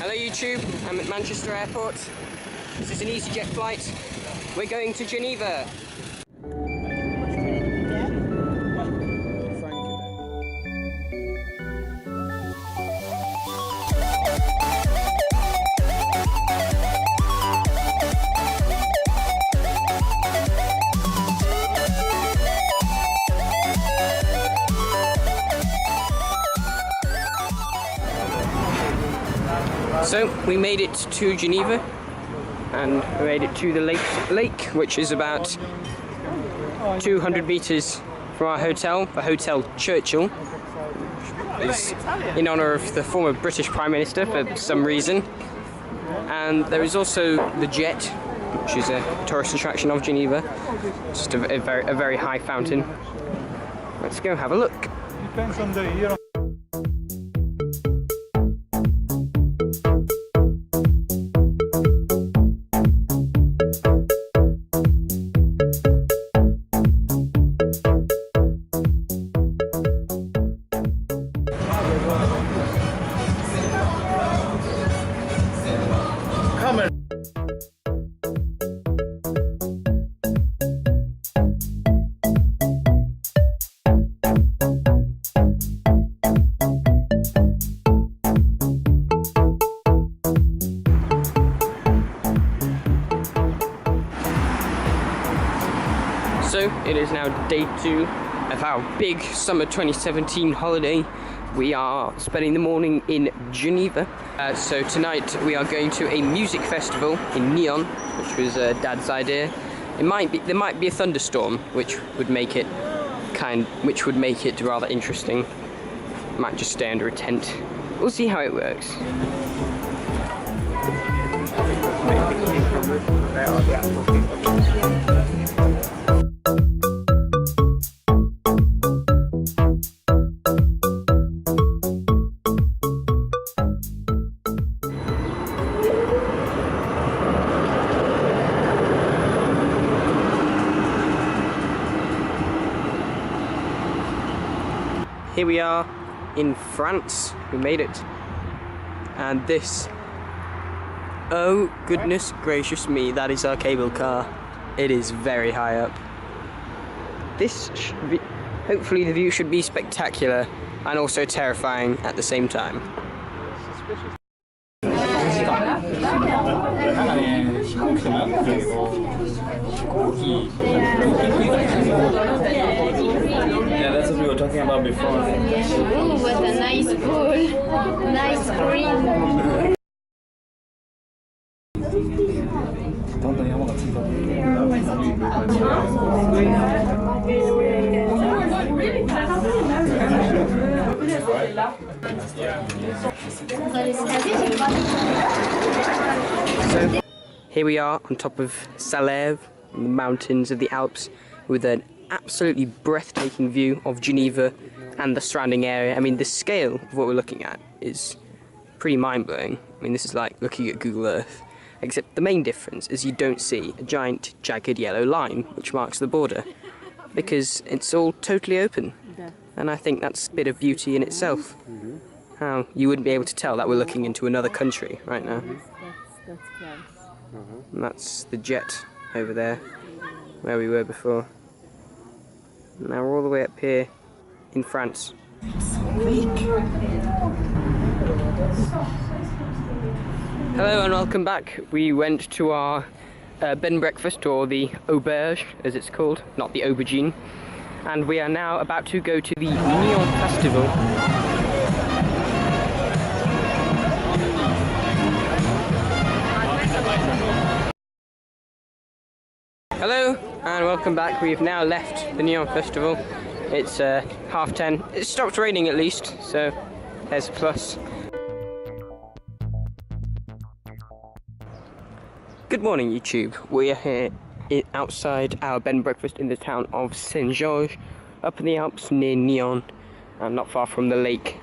Hello YouTube, I'm at Manchester Airport. This is an EasyJet flight. We're going to Geneva. So we made it to Geneva, and we made it to the lake, which is about 200 meters from our hotel, the Hotel Churchill. It's in honor of the former British Prime Minister for some reason. And there is also the Jet, which is a tourist attraction of Geneva. It's just a very high fountain. Let's go have a look. Depends on the year. So it is now day 2 of our big summer 2017 holiday. We are spending the morning in Geneva. So tonight we are going to a music festival in Nyon, which was Dad's idea. There might be a thunderstorm, which would make it rather interesting. Might just stay under a tent. We'll see how it works. Here we are in France. We made it. And this, oh goodness gracious me, that is our cable car. It is very high up. This should be, hopefully the view should be spectacular and also terrifying at the same time. Yeah, that's what we were talking about before. Ooh, what a nice pool. Nice green. So, here we are on top of Salève, the mountains of the Alps, with an absolutely breathtaking view of Geneva and the surrounding area. I mean, the scale of what we're looking at is pretty mind-blowing. I mean, this is like looking at Google Earth, except the main difference is you don't see a giant jagged yellow line which marks the border, because it's all totally open. And I think that's a bit of beauty in itself. How you wouldn't be able to tell that we're looking into another country right now. That's close. And that's the Jet over there, where we were before. Now we're all the way up here in France. Hello and welcome back. We went to our bed and breakfast, or the auberge as it's called, not the aubergine. And we are now about to go to the Nyon Festival. Hello and welcome back. We have now left the Nyon Festival. It's 10:30. It stopped raining at least, so there's a plus. Good morning YouTube. We are here outside our bed and breakfast in the town of Saint-Georges, up in the Alps near Nyon, and not far from the lake.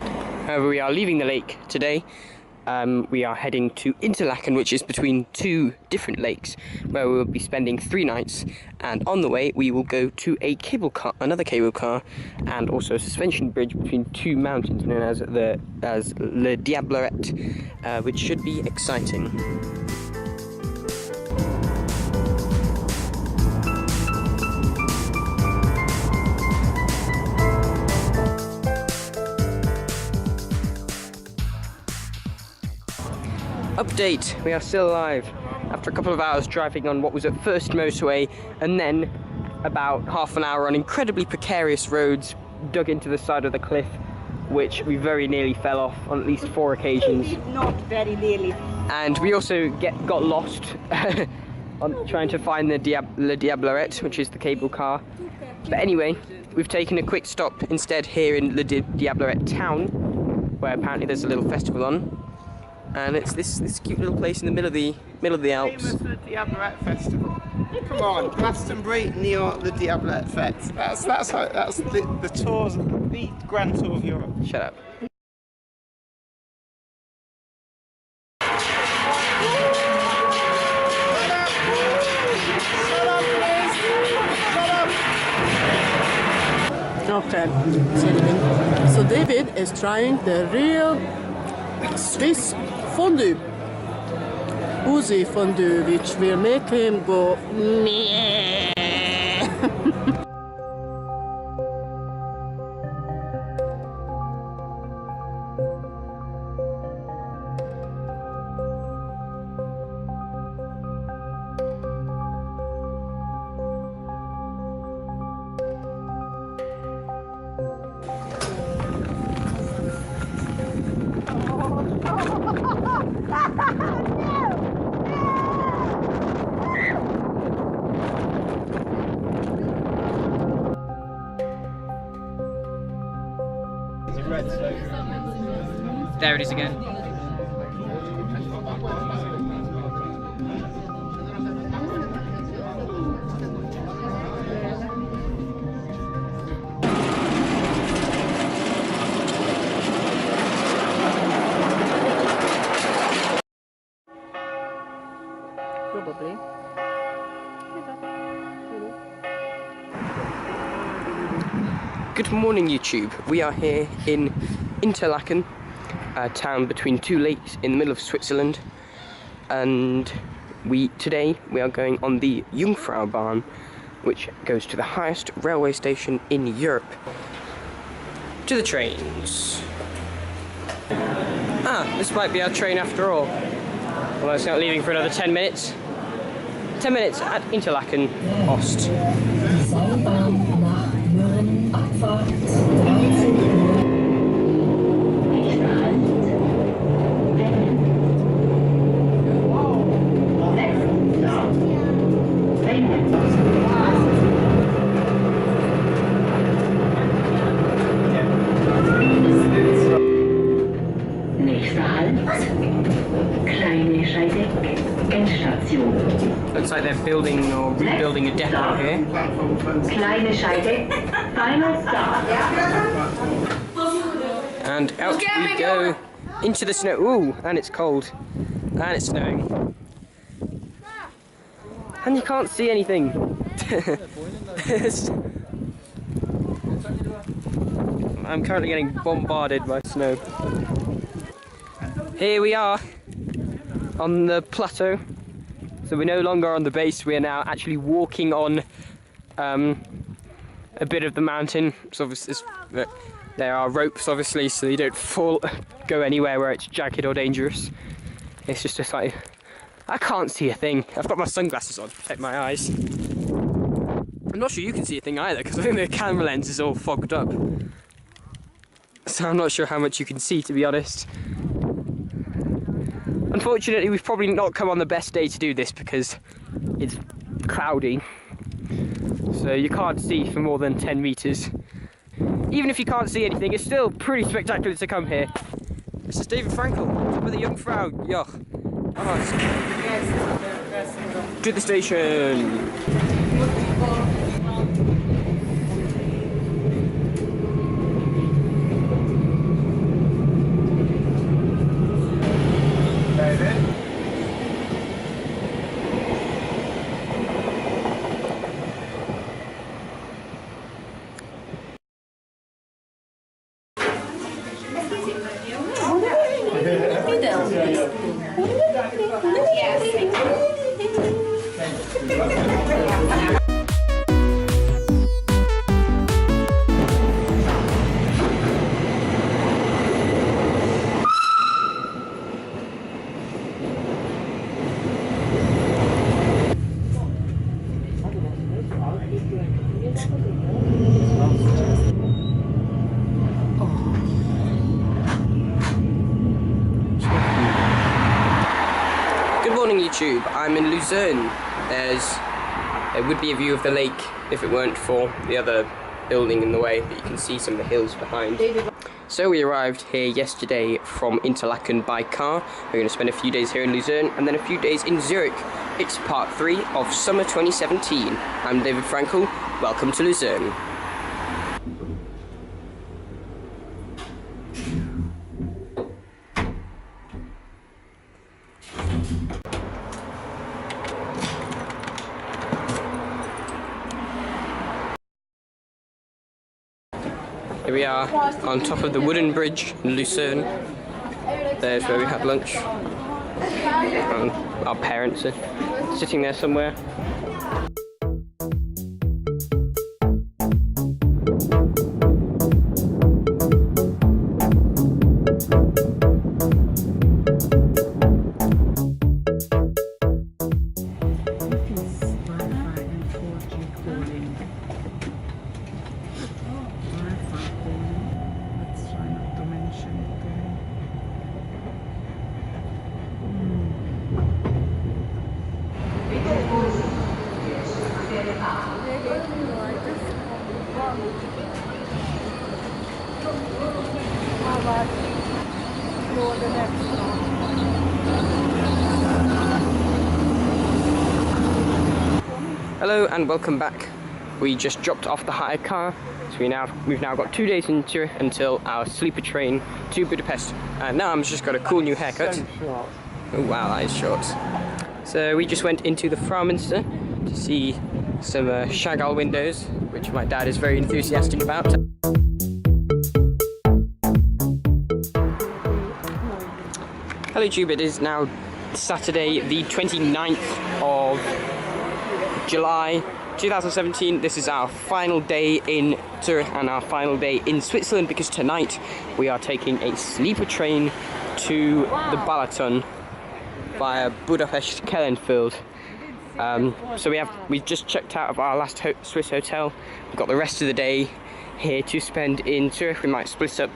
However, we are leaving the lake today we are heading to Interlaken, which is between two different lakes, where we will be spending 3 nights. And on the way, we will go to a cable car, another cable car, and also a suspension bridge between 2 mountains known as Le Diableret, which should be exciting. Update, we are still alive after a couple of hours driving on what was at first motorway and then about half an hour on incredibly precarious roads dug into the side of the cliff, which we very nearly fell off on at least 4 occasions. Not very nearly. And we also got lost on trying to find the Le Diableret, which is the cable car. But anyway, we've taken a quick stop instead here in Le Diableret town, where apparently there's a little festival on. And it's this cute little place in the middle of the Alps. Famous Le Diableret Festival. Come on, Glastonbury near Le Diableret Fest. That's the tours, the grand tour of Europe. Shut up. Okay, so David is trying the real Swiss fondue. Uzi fondue, which will make him go meh. There it is again. Probably. Good morning, YouTube. We are here in Interlaken, a town between 2 lakes in the middle of Switzerland, and today we are going on the Jungfraubahn, which goes to the highest railway station in Europe. To the trains. This might be our train after all. Although it's not leaving for another 10 minutes. 10 minutes at Interlaken Ost. Looks like they're building or rebuilding a depot here. Kleine Scheide, final stop. And out we go into the snow. Ooh, and it's cold. And it's snowing. And you can't see anything. I'm currently getting bombarded by snow. Here we are on the plateau. So we're no longer on the base, we are now actually walking on a bit of the mountain. So there are ropes obviously, so you don't go anywhere where it's jagged or dangerous. It's just like, I can't see a thing. I've got my sunglasses on to protect my eyes. I'm not sure you can see a thing either, because I think the camera lens is all fogged up. So I'm not sure how much you can see, to be honest. Unfortunately, we've probably not come on the best day to do this because it's cloudy. So you can't see for more than 10 meters. Even if you can't see anything, it's still pretty spectacular to come here. This is David Frankel, top of the Jungfrau Joch. To the station. Good morning, YouTube. I'm in Lucerne. There would be a view of the lake if it weren't for the other building in the way, but you can see some of the hills behind. So we arrived here yesterday from Interlaken by car. We're going to spend a few days here in Lucerne and then a few days in Zurich. It's part 3 of summer 2017. I'm David Frankel. Welcome to Lucerne. Here we are on top of the wooden bridge in Lucerne. There's where we had lunch. And our parents are sitting there somewhere. Hello and welcome back. We just dropped off the hire car, so we've now got 2 days in Zurich until our sleeper train to Budapest. And now I'm just got a cool new haircut. Oh wow, that is short. So we just went into the Frauenminster to see some Chagall windows, which my dad is very enthusiastic about. Hello YouTube, it is now Saturday the 29th of July 2017. This is our final day in Zurich and our final day in Switzerland, because tonight we are taking a sleeper train to the Balaton via Budapest Kellenfeld. So we've just checked out of our last Swiss hotel. We've got the rest of the day here to spend in Zurich. We might split up.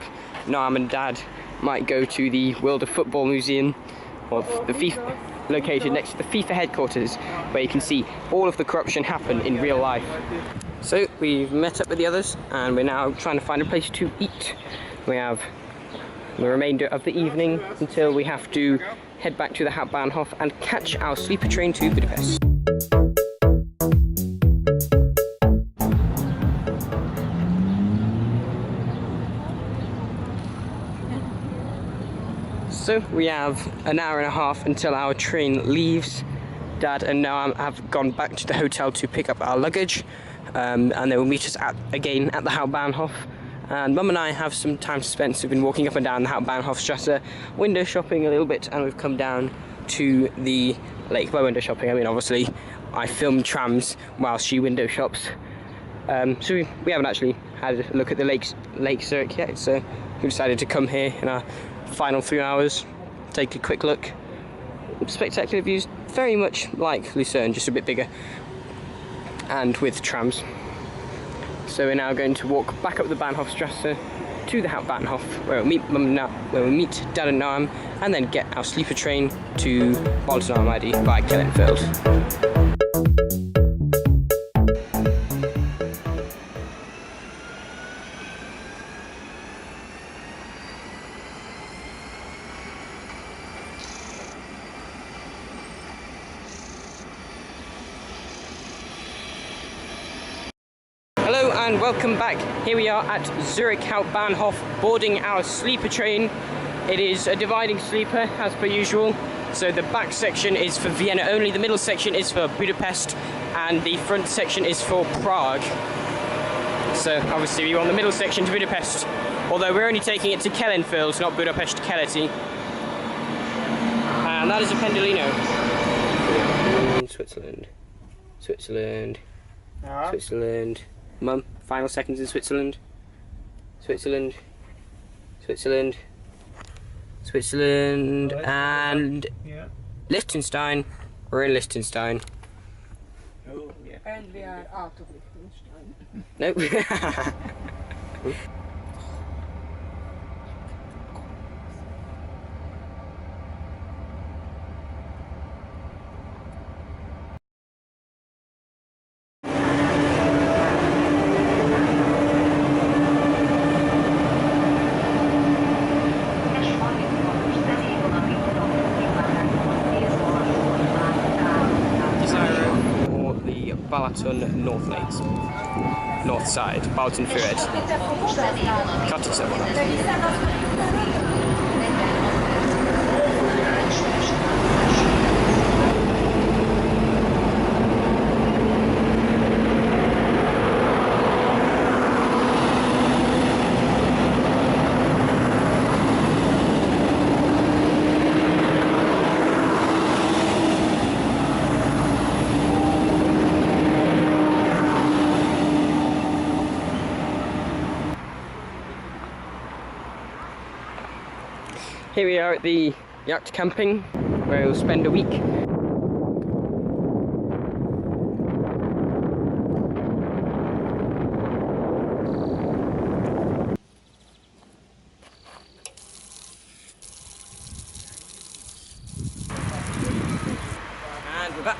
Noam and Dad might go to the World of Football Museum, or the FIFA, located next to the FIFA headquarters, where you can see all of the corruption happen in real life. So we've met up with the others and we're now trying to find a place to eat. We have the remainder of the evening until we have to head back to the Hauptbahnhof and catch our sleeper train to Budapest. So we have an hour and a half until our train leaves. Dad and Noam have gone back to the hotel to pick up our luggage, and they will meet us again at the Hauptbahnhof. And Mum and I have some time to spend, so we've been walking up and down the Hauptbahnhofstrasse, window shopping a little bit, and we've come down to the lake. By window shopping, I mean obviously I film trams while she window shops. So we haven't actually had a look at the Lake Zurich yet, so we decided to come here in our final 3 hours, take a quick look. Spectacular views, very much like Lucerne, just a bit bigger, and with trams. So we're now going to walk back up the Bahnhofstrasse to the Hauptbahnhof, where we'll meet Dad and Noam, and then get our sleeper train to Balatonalmádi by Kellenfeld. Hello and welcome back. Here we are at Zurich Hauptbahnhof, boarding our sleeper train. It is a dividing sleeper as per usual. So the back section is for Vienna only, the middle section is for Budapest, and the front section is for Prague. So obviously we want the middle section to Budapest, although we're only taking it to Kellenfeld, not Budapest Keleti. And that is a pendolino. Switzerland. Switzerland. Switzerland. Mum, final seconds in Switzerland. Switzerland. Switzerland. Switzerland. And Liechtenstein. We're in Liechtenstein. Oh, yeah. And we are out of Liechtenstein. Nope. Balaton North Lakes. North side, Balaton Fured. Cut it Here we are at the yacht camping, where we'll spend a week. And we're back.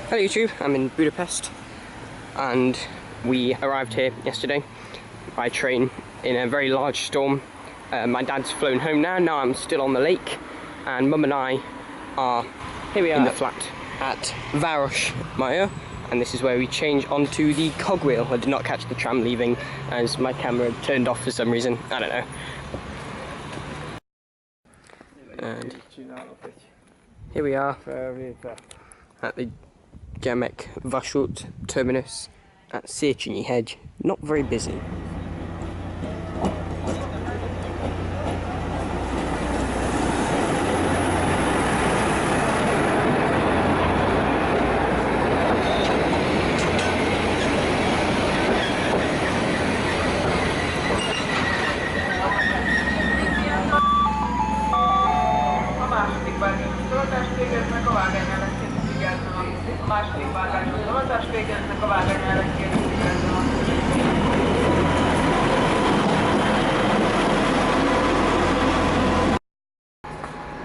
Hello YouTube, I'm in Budapest and we arrived here yesterday by train in a very large storm. My dad's flown home now I'm still on the lake, and Mum and I are here in the flat at Város Maya, and this is where we change onto the cogwheel. I did not catch the tram leaving as my camera turned off for some reason, I don't know. And here we are at the Genève Vasút terminus at Széchenyi Hegy. Not very busy.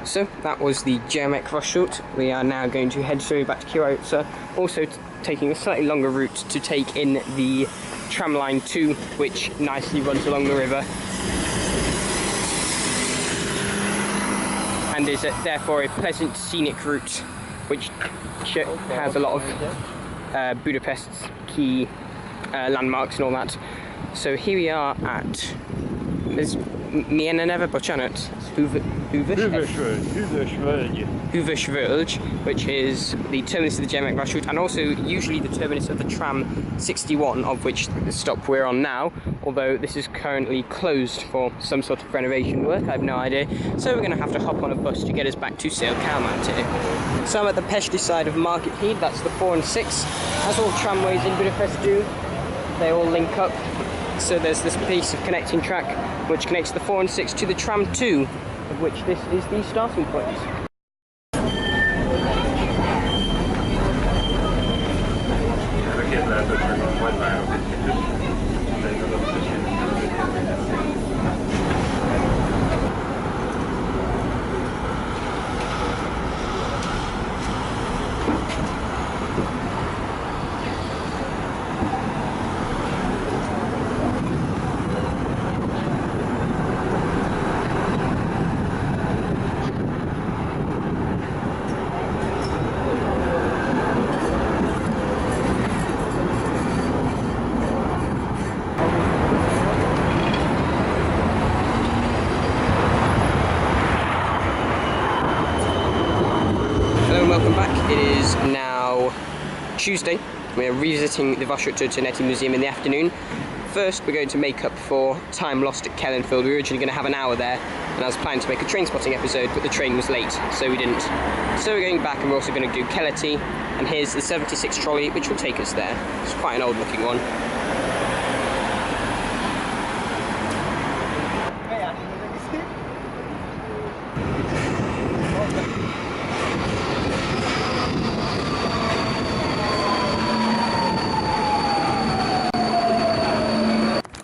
So that was the Genève Vasút. We are now going to head straight back to Kielce, also taking a slightly longer route to take in the tram line 2, which nicely runs along the river and is therefore a pleasant scenic route which has a lot of Budapest's key landmarks and all that. So here we are at Milyen neve, bocsánat? Hűvösvölgy, which is the terminus of the Genève Vasút and also usually the terminus of the tram 61, of which the stop we're on now, although this is currently closed for some sort of renovation work, I have no idea, so we're going to have to hop on a bus to get us back to Székelyhely. So I'm at the Pesti side of Market Heath, that's the 4 and 6, as all tramways in Budapest do, they all link up. So there's this piece of connecting track which connects the 4 and 6 to the tram 2, of which this is the starting point. Tuesday. We're revisiting the Balatonalmádi Museum in the afternoon. First, we're going to make up for time lost at Kellenfield. We were originally going to have an hour there, and I was planning to make a train spotting episode, but the train was late, so we didn't. So we're going back, and we're also going to do Keleti, and here's the 76 trolley, which will take us there. It's quite an old-looking one.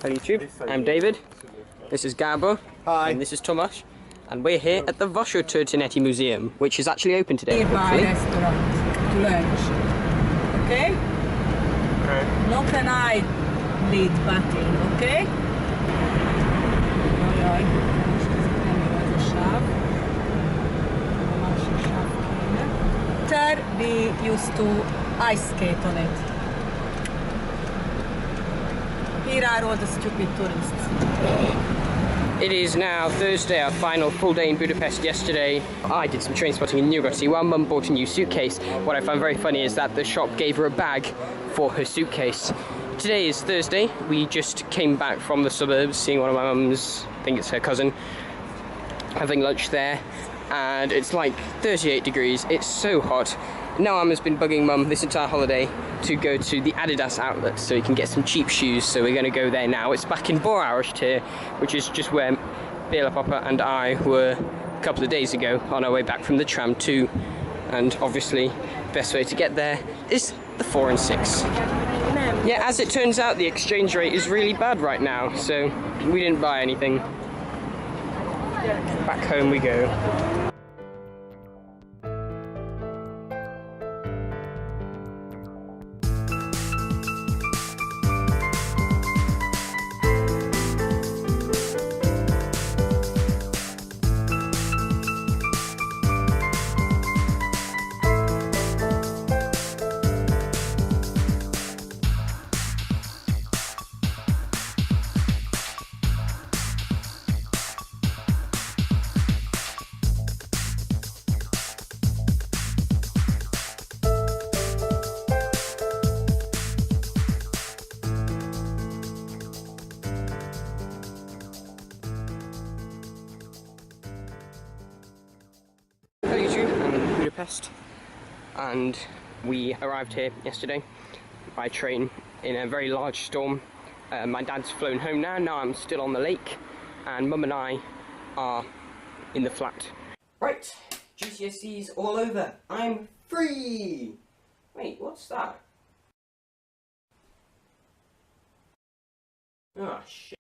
Hello YouTube, I'm David, this is Gabo, Hi. and this is Tomasz, and we're here at the Balatonalmádi Museum, which is actually open today, Nearby hopefully. restaurant to lunch. Okay? No can I lead batting, okay? Ojoj, jeszcze zapomniałam ze szaf. Maszek szaf. There we used to ice skate on it. Here are all the stupid tourists. It is now Thursday, our final full day in Budapest yesterday. I did some train spotting in Nyugati while Mum bought a new suitcase. What I found very funny is that the shop gave her a bag for her suitcase. Today is Thursday. We just came back from the suburbs, seeing one of my mum's, I think it's her cousin, having lunch there. And it's like 38 degrees. It's so hot. Noam has been bugging Mum this entire holiday to go to the Adidas outlet so he can get some cheap shoes, so we're going to go there now. It's back in Borást, which is just where Béla Papa and I were a couple of days ago on our way back from the tram too. And obviously, the best way to get there is the 4 and 6. Yeah, as it turns out, the exchange rate is really bad right now, so we didn't buy anything. Back home we go. Hello YouTube, I'm in Budapest, and we arrived here yesterday by train in a very large storm. My dad's flown home now I'm still on the lake, and Mum and I are in the flat. Right, GCSE's all over. I'm free! Wait, what's that? Oh shit.